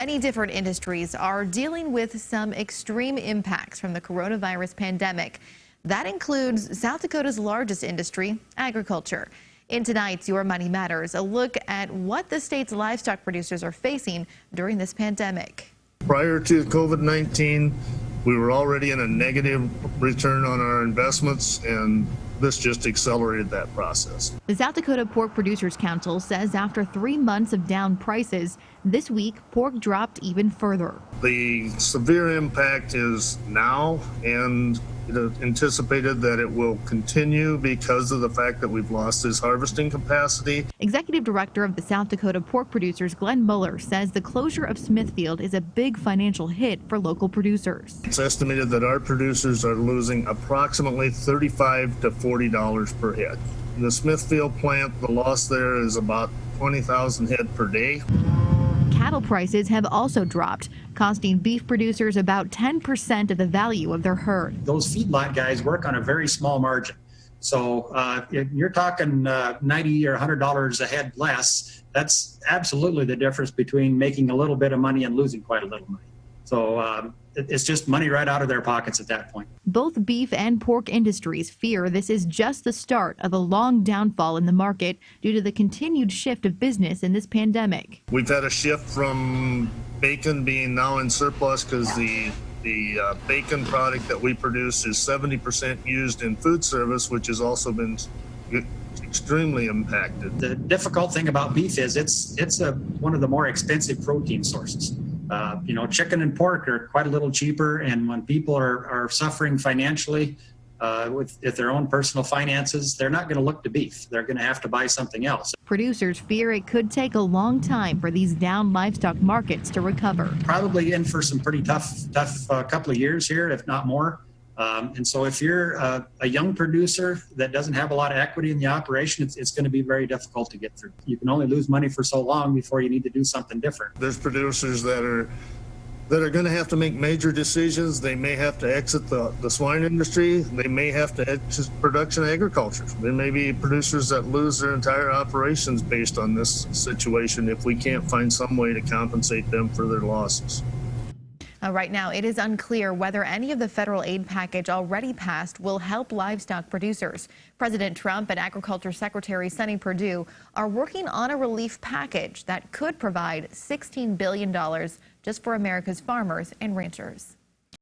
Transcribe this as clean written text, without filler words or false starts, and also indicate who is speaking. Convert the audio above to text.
Speaker 1: Many different industries are dealing with some extreme impacts from the coronavirus pandemic. That includes South Dakota's largest industry, agriculture. In tonight's Your Money Matters, a look at what the state's livestock producers are facing during this pandemic.
Speaker 2: Prior to COVID-19, we were already in a negative return on our investments, and this just accelerated that process.
Speaker 1: The South Dakota Pork Producers Council says after 3 months of down prices, this week pork dropped even further.
Speaker 2: The severe impact is now, and it is anticipated that it will continue because of the fact that we've lost this harvesting capacity.
Speaker 1: Executive Director of the South Dakota Pork Producers, Glenn Muller, says the closure of Smithfield is a big financial hit for local producers.
Speaker 2: It's estimated that our producers are losing approximately $35 to $40 per head. In the Smithfield plant, the loss there is about 20,000 head per day.
Speaker 1: Cattle prices have also dropped, costing beef producers about 10% of the value of their herd.
Speaker 3: Those feedlot guys work on a very small margin. So if you're talking $90 or $100 a head less, that's absolutely the difference between making a little bit of money and losing quite a little money. So it's just money right out of their pockets at that point.
Speaker 1: Both beef and pork industries fear this is just the start of a long downfall in the market due to the continued shift of business in this pandemic.
Speaker 2: We've had a shift from bacon being now in surplus because the bacon product that we produce is 70% used in food service, which has also been extremely impacted.
Speaker 3: The difficult thing about beef is it's one of the more expensive protein sources. Chicken and pork are quite a little cheaper, and when people are suffering financially with their own personal finances, they're not going to look to beef. They're going to have to buy something else.
Speaker 1: Producers fear it could take a long time for these down livestock markets to recover.
Speaker 3: Probably in for some pretty tough couple of years here, if not more. And so if you're a young producer that doesn't have a lot of equity in the operation, it's going to be very difficult to get through. You can only lose money for so long before you need to do something different.
Speaker 2: There's producers that are going to have to make major decisions. They may have to exit the swine industry. They may have to exit production agriculture. There may be producers that lose their entire operations based on this situation if we can't find some way to compensate them for their losses.
Speaker 1: Right now, it is unclear whether any of the federal aid package already passed will help livestock producers. President Trump and Agriculture Secretary Sonny Perdue are working on a relief package that could provide $16 billion just for America's farmers and ranchers.